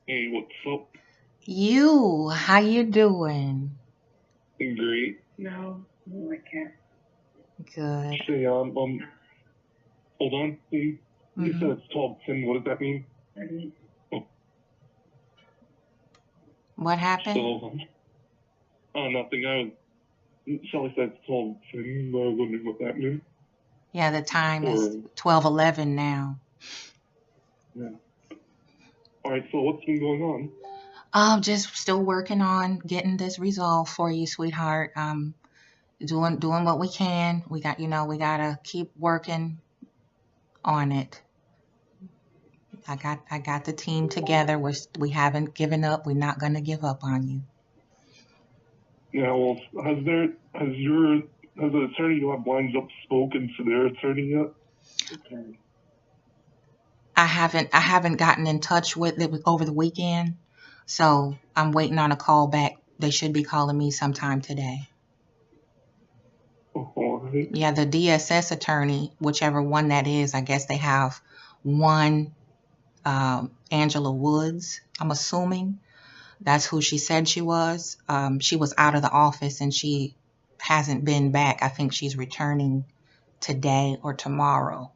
Hey, what's up? You, how you doing? Great. No, I can't. Good. Say, hold on, please. You said hmm it's 12:10. What does that mean? Oh, What happened? so, nothing. Shelly said it's 12:10. I was wondering what that meant. Yeah, the time is Or, 12:11 now. yeah. All right, so what's been going on? Just still working on getting this resolved for you, sweetheart. Doing what we can. We gotta keep working on it. I got the team together. We haven't given up. We're not gonna give up on you. Yeah, well, has the attorney you have lined up spoken to their attorney yet? Okay. I haven't gotten in touch with it over the weekend, so I'm waiting on a call back. They should be calling me sometime today. Oh, all right. Yeah, the DSS attorney, whichever one that is, I guess they have one, Angela Woods, I'm assuming. That's who she said she was. She was out of the office and she hasn't been back. I think she's returning today or tomorrow.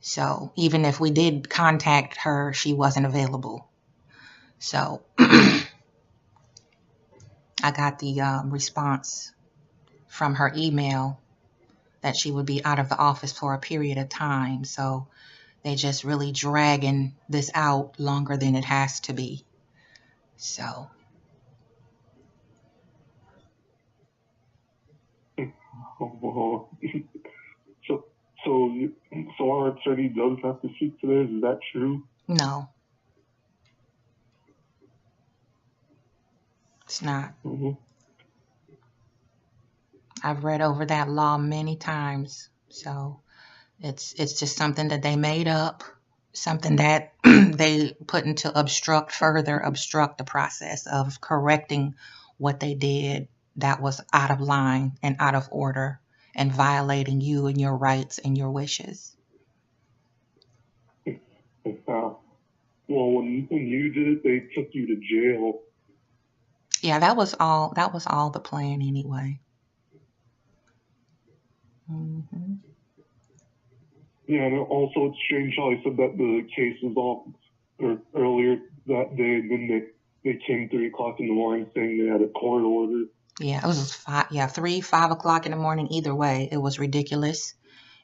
So even if we did contact her, she wasn't available. So I got the response from her email that she would be out of the office for a period of time. So they just really dragging this out longer than it has to be. So Oh, well, so, so our attorney does have to speak to theirs. Is that true? no, it's not. Mm-hmm. I've read over that law many times. So it's just something that they made up, something that they put into obstruct the process of correcting what they did that was out of line and out of order and violating you and your rights and your wishes. Well, when you did it, they took you to jail. Yeah, that was all the plan anyway. hmm Yeah, and also it's strange how they said that the case was off earlier that day, and then they came 3 o'clock in the morning saying they had a court order. Yeah, it was five, yeah, 5 o'clock in the morning. Either way, it was ridiculous.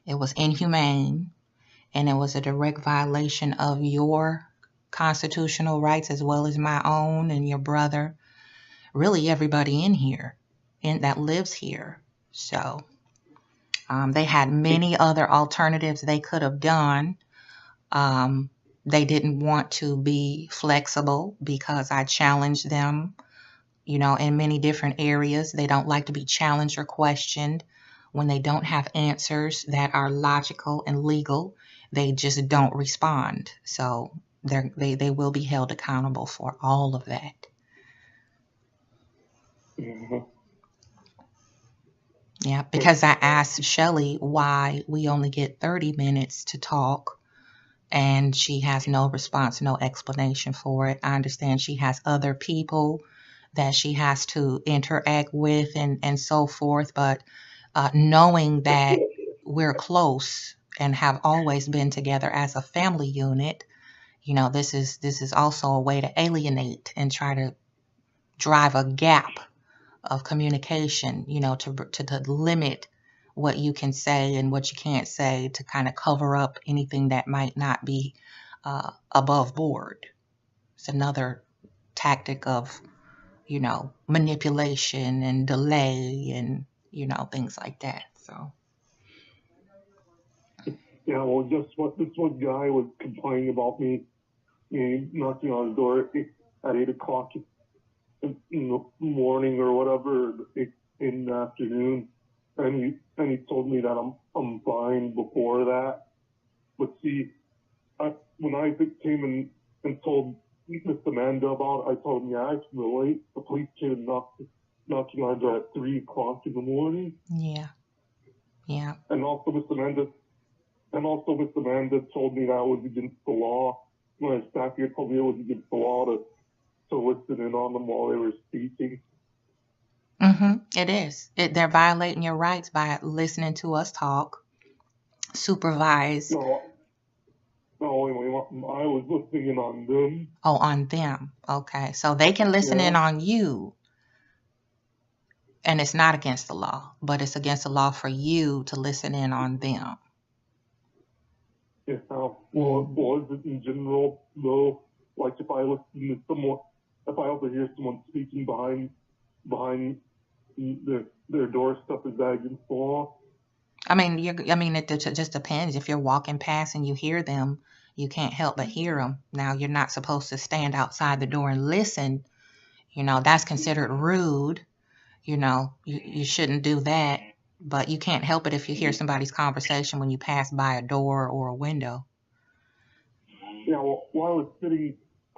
It was inhumane, and it was a direct violation of your constitutional rights as well as my own and your brother, really everybody in here and that lives here. So they had many other alternatives they could have done. Um, they didn't want to be flexible because I challenged them, in many different areas. They don't like to be challenged or questioned. When they don't have answers that are logical and legal, they just don't respond. So they will be held accountable for all of that. Yeah. Yeah, because I asked Shelly why we only get 30 minutes to talk, and she has no response, no explanation for it. I understand she has other people that she has to interact with and so forth, but knowing that we're close and have always been together as a family unit, this is also a way to alienate and try to drive a gap of communication, to limit what you can say and what you can't say to kind of cover up anything that might not be above board. It's another tactic of, manipulation and delay and, things like that. So, Yeah, well, guess what? This one guy was complaining about me knocking on his door at 8 o'clock in the morning or whatever, in the afternoon, and he told me that I'm fine before that. But see, when I came and told Miss Amanda about it, I told him, yeah, I can relate. The police came and knocking on the door at 3 o'clock in the morning, yeah, yeah, and also Miss Amanda told me that was against the law. my staff here told me it was against the law to listen in on them while they were speaking. It is. They're violating your rights by listening to us talk. Supervised. No, anyway, I was listening in on them. Oh, on them. Okay. So they can listen in on you. And it's not against the law, but it's against the law for you to listen in on them. Yeah, well, is it in general, though? Like if I listen to someone, if I also hear someone speaking behind their doorstep, is that against the law? I mean, it just depends. If you're walking past and you hear them, you can't help but hear them. Now, you're not supposed to stand outside the door and listen. That's considered rude. You shouldn't do that. But you can't help it if you hear somebody's conversation when you pass by a door or a window. Yeah, well, I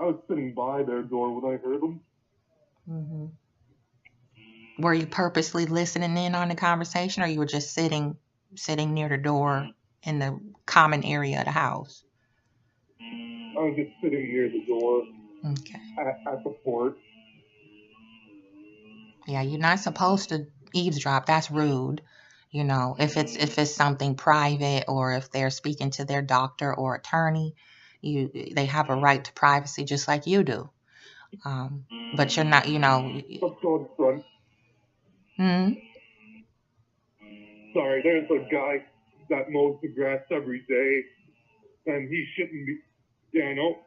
was sitting by their door when I heard them. Mm-hmm. Were you purposely listening in on the conversation, or you were just sitting near the door in the common area of the house? I was just sitting near the door. Okay. At the porch. Yeah, you're not supposed to eavesdrop. That's rude. If it's something private, or if they're speaking to their doctor or attorney, they have a right to privacy just like you do. But you're not, Let's go in front. Sorry, there's a guy that mows the grass every day, and he shouldn't be. Yeah, I know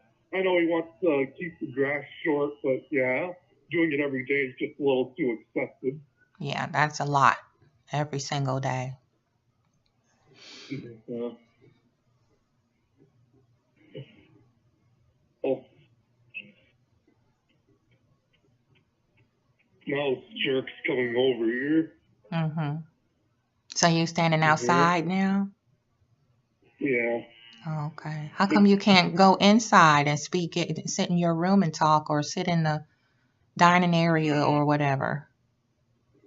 he wants to keep the grass short, but yeah, doing it every day is just a little too excessive. Yeah, that's a lot. Every single day. Yeah. Oh. Now this jerk's coming over here. Mm-hmm. So you're standing outside now? Yeah. Oh, okay. How come you can't go inside and sit in your room and talk, or sit in the dining area or whatever?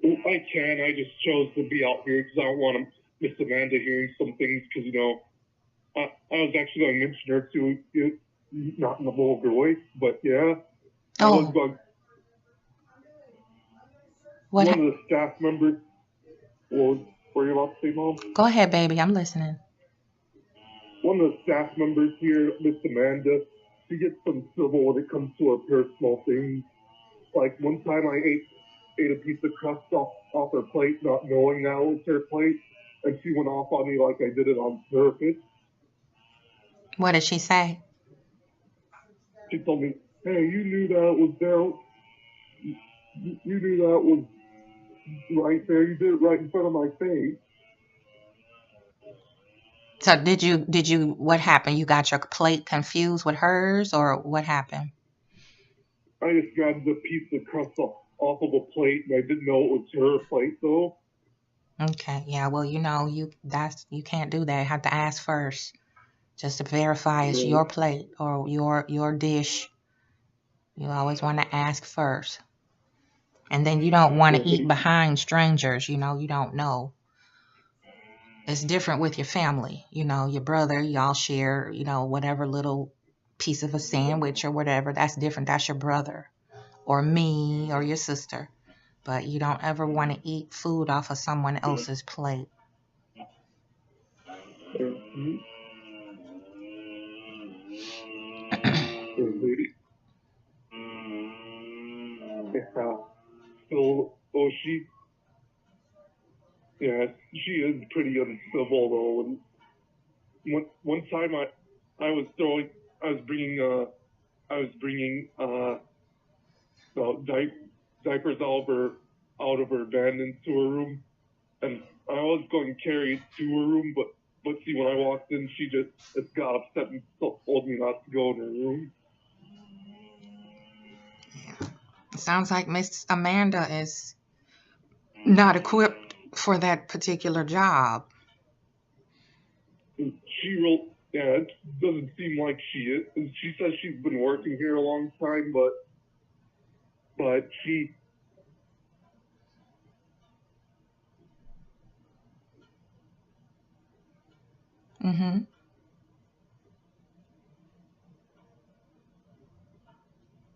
I can. I just chose to be out here because I don't want Miss Amanda hearing some things because, I was actually going to mention her to you, not in a vulgar way, but yeah. Oh. I was going, one of the staff members, were you about to say, Mom? Go ahead, baby. I'm listening. One of the staff members here, Miss Amanda, she gets uncivil when it comes to her personal things. Like one time I ate a piece of crust off her plate, not knowing that was her plate, and she went off on me like I did it on purpose. What did she say? She told me, "Hey, you knew that was there. You knew that was right there. You did it right in front of my face." So did you, what happened? You got your plate confused with hers, or what happened? I just grabbed a piece of crust off of a plate, and I didn't know it was her plate, though. Okay, yeah, well, you can't do that. You have to ask first, just to verify it's your plate or your dish. You always want to ask first. And then you don't want to eat behind strangers, you don't know. It's different with your family, your brother, y'all share, whatever little piece of a sandwich or whatever. That's different. That's your brother or me or your sister. But you don't ever want to eat food off of someone else's plate. She is pretty uncivil though. And one time I was bringing diapers out of her van into her room, and I was going to carry it to her room, but see, when I walked in, she just got upset and told me not to go in her room. Yeah. It sounds like Miss Amanda is not equipped for that particular job. It doesn't seem like she is. And she says she's been working here a long time, but she. Mm-hmm.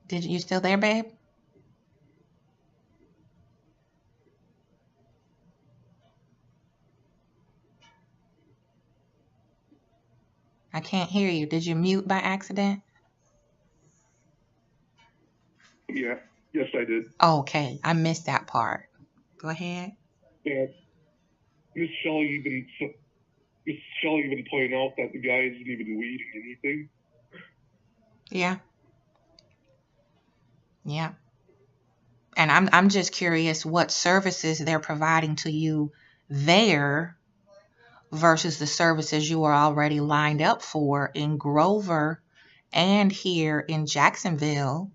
Did you still there, babe? I can't hear you. Did you mute by accident? Yeah, yes, I did. Okay, I missed that part. Go ahead. Yeah, Miss Shelley even pointed out that the guy isn't even weeding anything. Yeah, yeah. And I'm just curious what services they're providing to you there versus the services you are already lined up for in Grover and here in Jacksonville,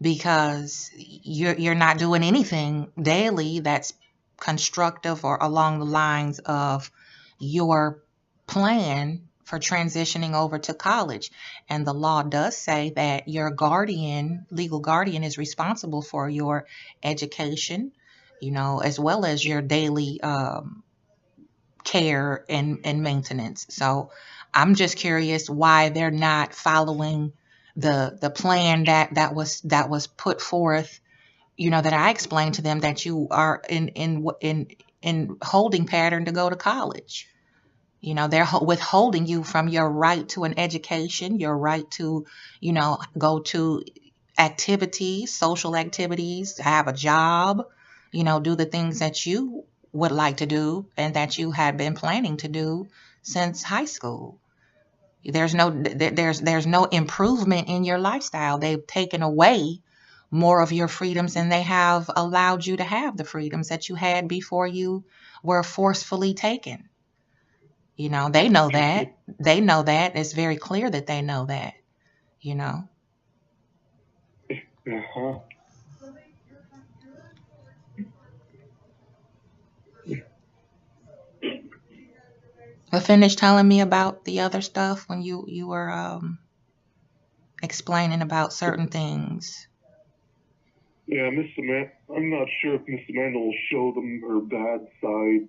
because you're not doing anything daily that's constructive or along the lines of your plan for transitioning over to college. And the law does say that your guardian, legal guardian, is responsible for your education, as well as your daily care and maintenance. So I'm just curious why they're not following the plan that was put forth, that I explained to them, that you are in holding pattern to go to college. They're withholding you from your right to an education, your right to, go to activities, social activities, have a job, do the things that you would like to do and that you had been planning to do since high school. There's no improvement in your lifestyle. They've taken away more of your freedoms than they have allowed you to have the freedoms that you had before you were forcefully taken. They know that. They know that. It's very clear that they know that, you know. Uh-huh. But finish telling me about the other stuff when you were explaining about certain things. Yeah, I'm not sure if Miss Amanda will show them her bad side.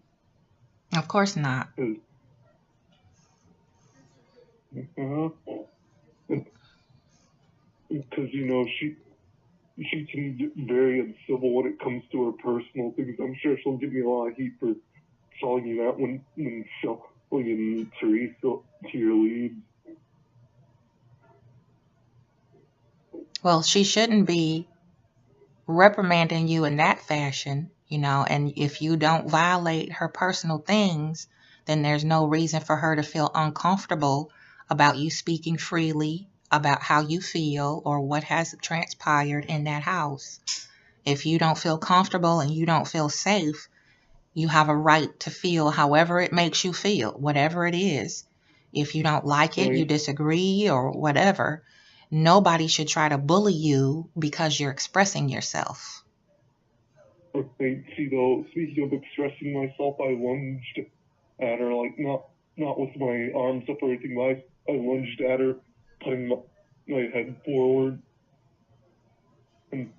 Of course not. Because, she can get very uncivil when it comes to her personal things. I'm sure she'll give me a lot of heat for telling you that when Shelly and Teresa to your lead. Well, she shouldn't be reprimanding you in that fashion, and if you don't violate her personal things, then there's no reason for her to feel uncomfortable about you speaking freely about how you feel or what has transpired in that house. If you don't feel comfortable and you don't feel safe, you have a right to feel however it makes you feel, whatever it is. If you don't like it, you disagree or whatever, nobody should try to bully you because you're expressing yourself. Okay, see though, speaking of expressing myself, I lunged at her, like not with my arms up or anything, but I lunged at her, putting my head forward. And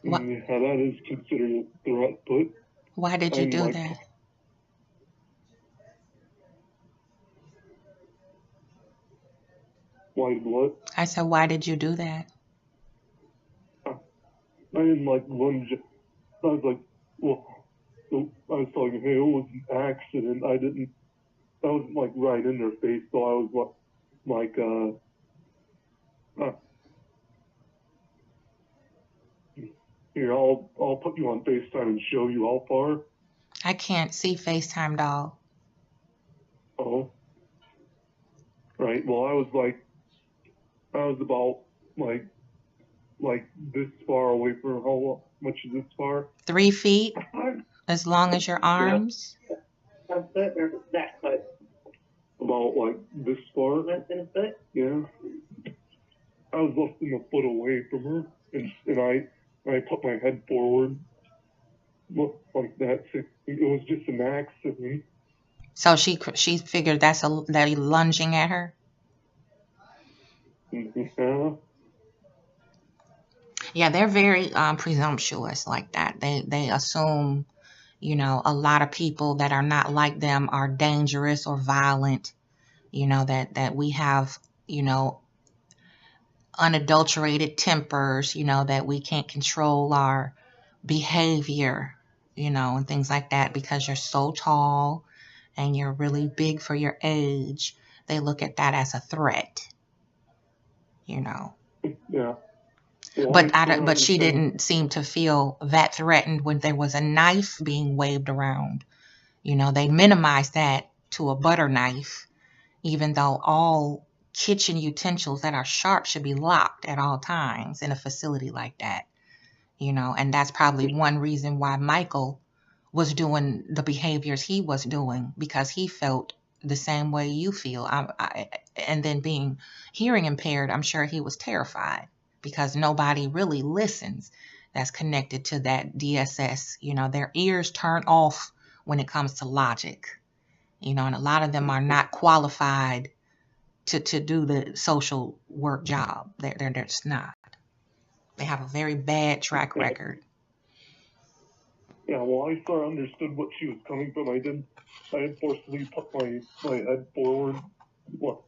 yeah, that is considered a threat, but why did you do that? Why what? I said, why did you do that? I didn't lunge. I was like, well, so I was telling hey, it was an accident. I wasn't right in their face, so I was here, I'll put you on FaceTime and show you how far. I can't see FaceTime, doll. Oh. Right. Well, I was about this far away from her. How much is this far? 3 feet, as long as your arms. A foot or that foot? About this far. Less than a foot? Yeah. I was less than a foot away from her, and I put my head forward, like that. It was just an accident. So she figured that you're lunging at her. Yeah. Yeah, they're very presumptuous like that. They assume, a lot of people that are not like them are dangerous or violent. That we have, unadulterated tempers, that we can't control our behavior, and things like that because you're so tall and you're really big for your age. They look at that as a threat, Yeah. But she didn't seem to feel that threatened when there was a knife being waved around. They minimized that to a butter knife, even though all kitchen utensils that are sharp should be locked at all times in a facility like that. And that's probably one reason why Michael was doing the behaviors he was doing, because he felt the same way you feel. And then being hearing impaired, I'm sure he was terrified because nobody really listens that's connected to that DSS. Their ears turn off when it comes to logic, and a lot of them are not qualified to do the social work job. They're just not. They have a very bad track record. Yeah, well, I sort of understood what she was coming from. I had forcefully put my head forward. Well,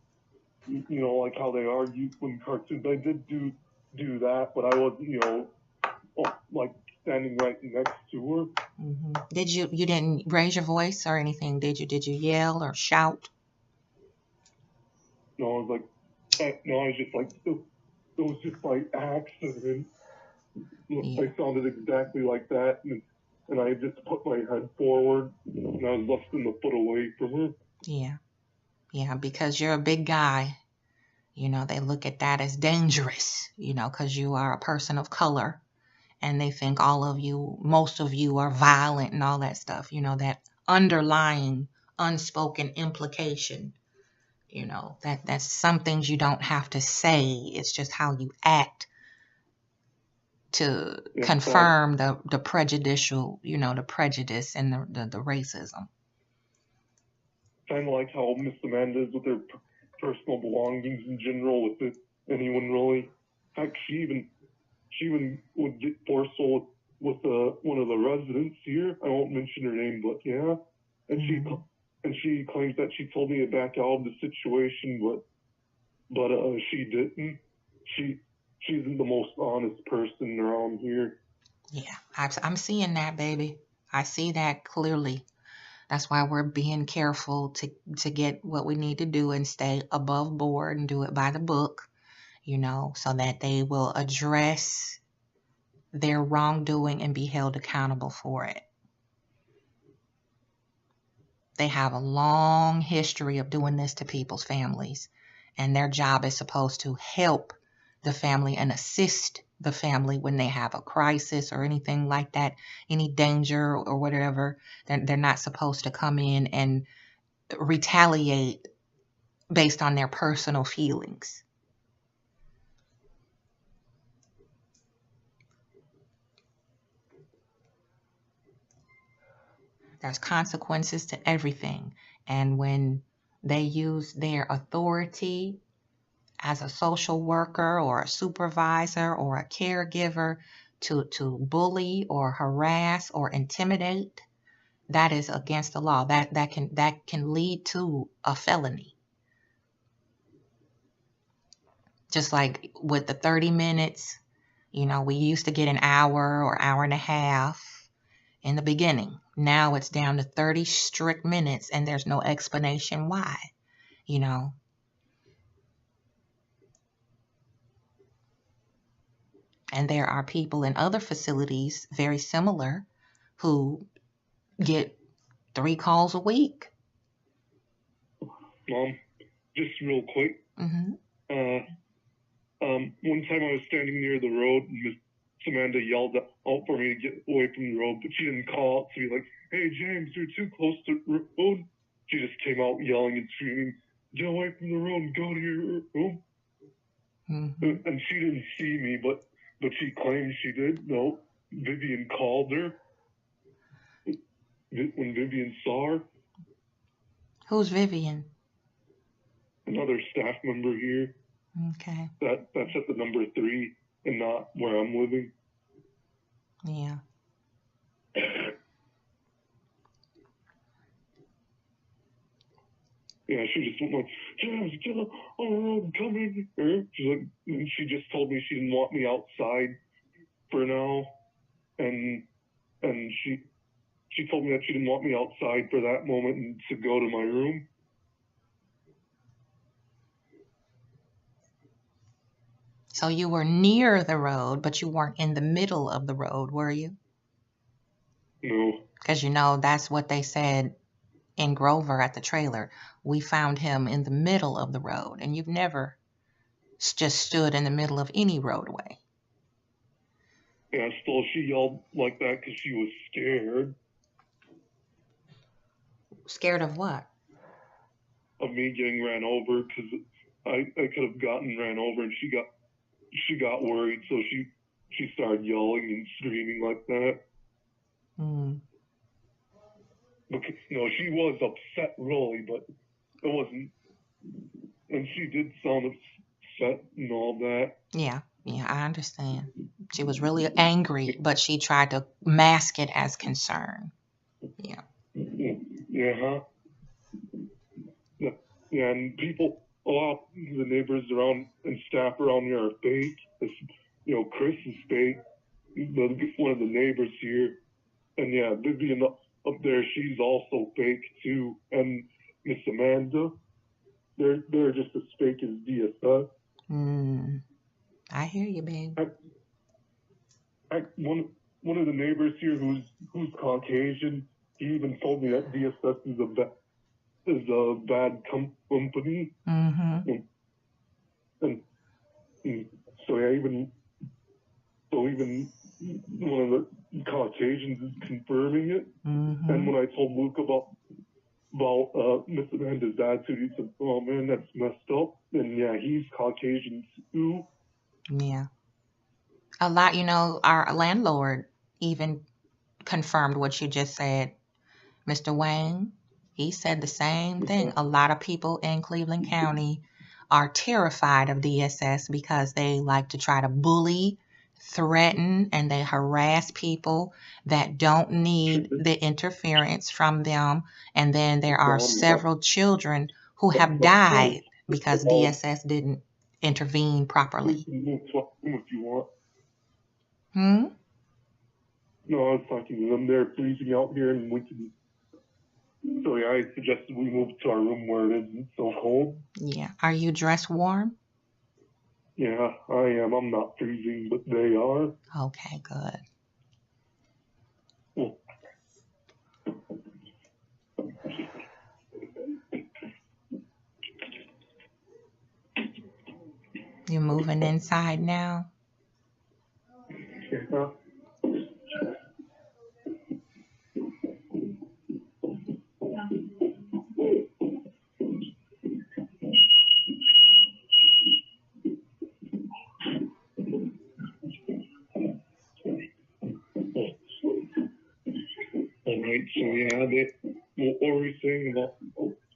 like how they argue in cartoons. I did do that, but I wasn't, like standing right next to her. Mm-hmm. You didn't raise your voice or anything, did you yell or shout? No, I was just like, it was just by accident. Yeah. I sounded exactly like that, and I just put my head forward, and I was less than a foot away from her. Yeah, because you're a big guy. They look at that as dangerous, because you are a person of color, and they think most of you are violent and all that stuff, that underlying unspoken implication, that's some things you don't have to say. It's just how you act to confirm the prejudicial, the prejudice and the racism. Kind of like how Miss Amanda is with her personal belongings in general with anyone really. Heck, she even would get forceful with one of the residents here. I won't mention her name, but yeah. And she claims that she told me to back out of the situation, but she didn't. She isn't the most honest person around here. Yeah, I'm seeing that, baby. I see that clearly. That's why we're being careful to get what we need to do and stay above board and do it by the book, so that they will address their wrongdoing and be held accountable for it. They have a long history of doing this to people's families, and their job is supposed to help the family and assist the family when they have a crisis or anything like that, any danger or whatever. They're not supposed to come in and retaliate based on their personal feelings. There's consequences to everything. And when they use their authority as a social worker or a supervisor or a caregiver to bully or harass or intimidate, that is against the law. That can lead to a felony. Just like with the 30 minutes, we used to get an hour or hour and a half in the beginning. Now it's down to 30 strict minutes and there's no explanation why, And there are people in other facilities very similar who get 3 calls a week. Mom, just real quick. Mm-hmm. One time I was standing near the road and Miss Amanda yelled out for me to get away from the road, but she didn't call out to be like, "Hey James, you're too close to the road." She just came out yelling and screaming, "Get away from the road and go to your room." Mm-hmm. And she didn't see me, but she claimed she did. No, Vivian called her when Vivian saw her. Who's Vivian? Another staff member here. Okay. That's at the number 3 and not where I'm living. Yeah. yeah, she just went like, yeah, I'm coming. She's like, she just told me she didn't want me outside for now, and she told me that she didn't want me outside for that moment and to go to my room. So you were near the road, but you weren't in the middle of the road, were you? No. Because you know that's what they said in Grover at the trailer. We found him in the middle of the road, and you've never just stood in the middle of any roadway. Yeah, still she yelled like that because she was scared Scared of what? of me getting ran over because I could have gotten ran over, and she got worried, so she started yelling and screaming like that. Mm. Because, she was upset really, but it wasn't, and she did sound upset and all that. Yeah, I understand. She was really angry, but she tried to mask it as concern. Yeah. Yeah, huh? Yeah, and people, a lot of the neighbors around and staff around here are fake. Chris is fake. One of the neighbors here. And yeah, Vivian up there, she's also fake too. And Miss Amanda, they're just as fake as DSS. I hear you, babe. One of the neighbors here who's Caucasian, he even told me that DSS is a bad company. Mm-hmm. And so yeah, even one of the Caucasians is confirming it. Mm-hmm. And when I told Luke about Miss Amanda's attitude, he said, "Oh man, that's messed up." And yeah, he's Caucasian too. Yeah. A lot, our landlord even confirmed what you just said, Mr. Wayne. He said the same thing. A lot of people in Cleveland County are terrified of DSS because they like to try to bully, threaten, and they harass people that don't need the interference from them. And then there are several children who have died because DSS didn't intervene properly. If you want. Hmm? No, I was talking to them. They're freezing out here, and we can. So yeah, I suggested we move to our room where it isn't so cold. Yeah. Are you dressed warm? Yeah, I am. I'm not freezing, but they are. Okay, good. Well, You're moving inside now? yeah. All right, so yeah, what were we saying about,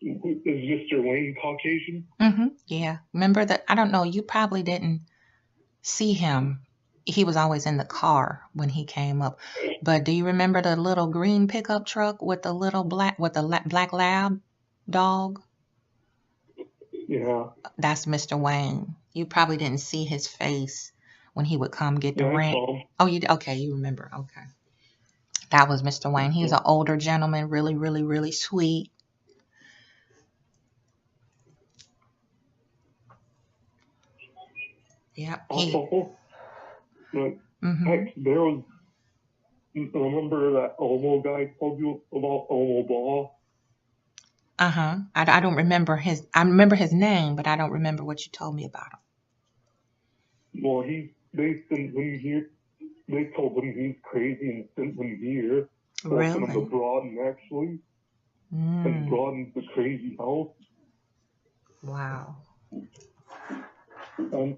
is Mr. Wayne Caucasian? Mm-hmm. Yeah. Remember that? I don't know. You probably didn't see him. He was always in the car when he came up. But do you remember the little green pickup truck with the little black lab dog? Yeah. That's Mr. Wayne. You probably didn't see his face when he would come get the Yeah, I rent. saw him. Oh, okay, you remember. Okay. That was Mr. Wayne. He was an older gentleman, really, really, really sweet. Yep. Also, like, Mm-hmm. heck, there was, remember that Omo guy told you about, Omo Ball? Uh-huh. I don't remember I remember his name, but I don't remember what you told me about him. Well, they sent him here. They told him he's crazy and sent him here. Really? Sent him to Broaden, actually. And Broaden's the crazy house. Wow. And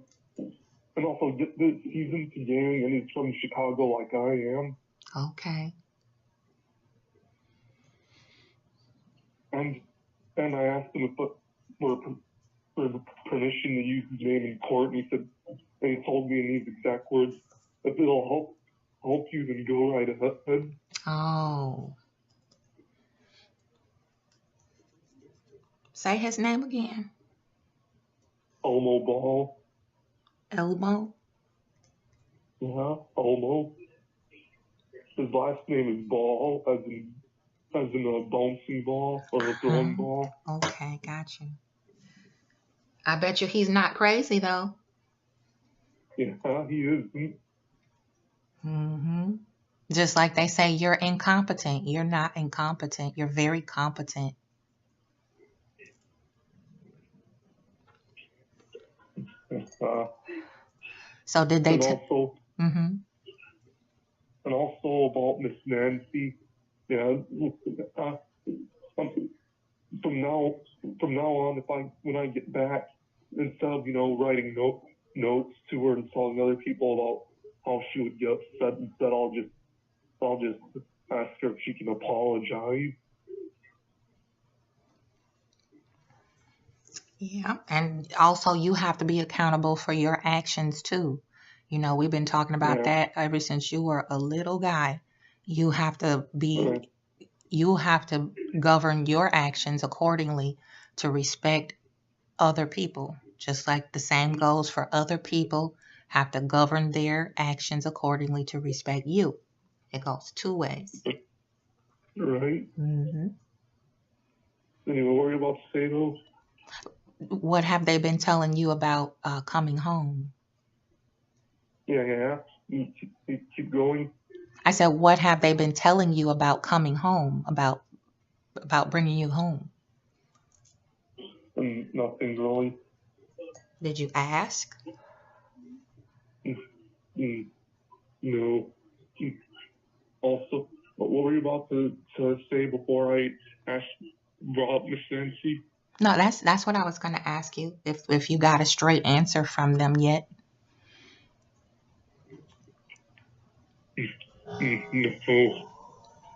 also, get this, he's into gang and he's from Chicago like I am. Okay. And I asked him for permission to use his name in court, and he told me in these exact words, if it'll help you, then go right ahead. Oh. Say his name again. Elmo Ball. Elmo. Yeah, Elmo. His last name is Ball, as in a bouncing ball or a throwing ball. Okay, got you. I bet you he's not crazy though. Yeah, he is. Mm-hmm. Just like they say, you're incompetent. You're not incompetent. You're very competent. So did they? And also, Mm-hmm. and also about Miss Nancy. Yeah. From now on, when I get back, instead of writing notes to her and telling other people about how she would get upset, instead I'll just ask her if she can apologize. Yeah, and also you have to be accountable for your actions too. We've been talking about that ever since you were a little guy. You have to be, you have to govern your actions accordingly to respect other people. Just like the same goes for other people have to govern their actions accordingly to respect you. It goes two ways. Right. Mm-hmm. Anyway, what were you about to say though? What have they been telling you about coming home? Yeah. You keep going. I said, what have they been telling you about coming home, about bringing you home? Nothing really. Did you ask? No. Also, what were you about to say before I brought up Miss Nancy? No, that's what I was going to ask you. If you got a straight answer from them yet.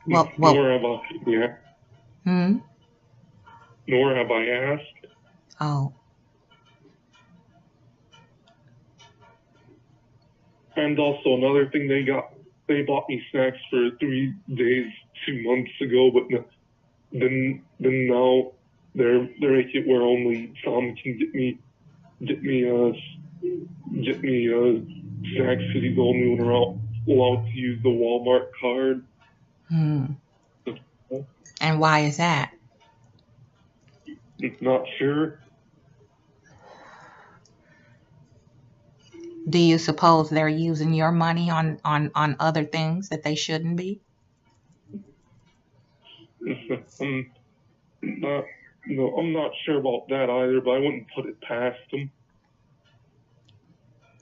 No. Well, nor have I. Yeah. Nor have I asked. Oh. And also another thing, they bought me snacks for 3 days 2 months ago, but then now they're making it where only Tom can get me snacks because he's the only one allowed to use the Walmart card. And why is that? Not sure. Do you suppose they're using your money on other things that they shouldn't be? I'm not sure about that either, but I wouldn't put it past them.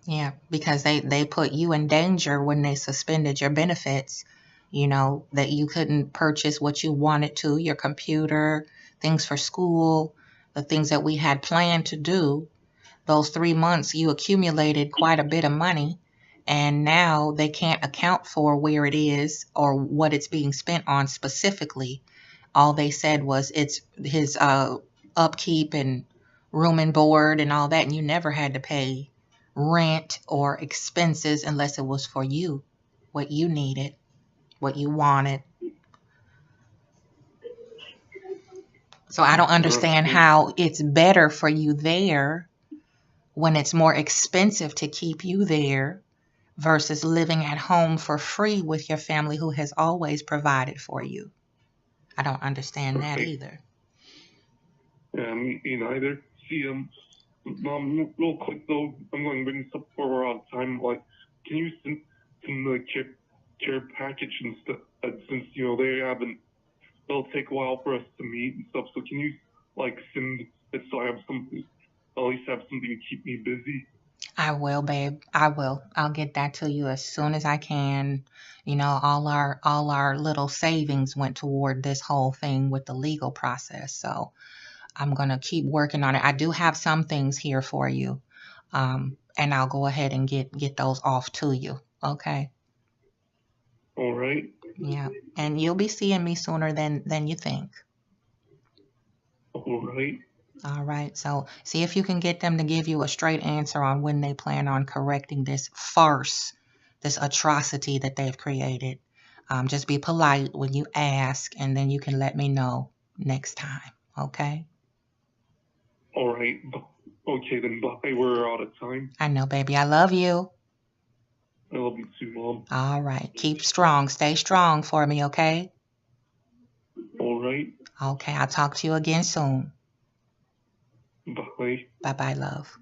Yeah, because they put you in danger when they suspended your benefits, that you couldn't purchase what you wanted to, your computer, things for school, the things that we had planned to do. Those 3 months, you accumulated quite a bit of money, and now they can't account for where it is or what it's being spent on specifically. All they said was it's his upkeep and room and board and all that, and you never had to pay rent or expenses unless it was for you, what you needed, what you wanted. So I don't understand how it's better for you there when it's more expensive to keep you there versus living at home for free with your family who has always provided for you. I don't understand that either. Yeah, me neither. See, Mom, real quick though, I'm going to bring this up before we're out of time. Like, can you send the care package and stuff? Since they haven't, it'll take a while for us to meet and stuff. So can you send it so I have something, at least have something to keep me busy? I will, babe. I will. I'll get that to you as soon as I can. All our little savings went toward this whole thing with the legal process. So I'm going to keep working on it. I do have some things here for you. And I'll go ahead and get those off to you. Okay. All right. Yeah. And you'll be seeing me sooner than you think. All right. All right. So see if you can get them to give you a straight answer on when they plan on correcting this farce, this atrocity that they've created. Just be polite when you ask, and then you can let me know next time. Okay? All right. Okay, then bye. We're out of time. I know, baby. I love you. I love you too, Mom. All right. Keep strong. Stay strong for me, okay? All right. Okay. I'll talk to you again soon. Bye. Bye-bye, love.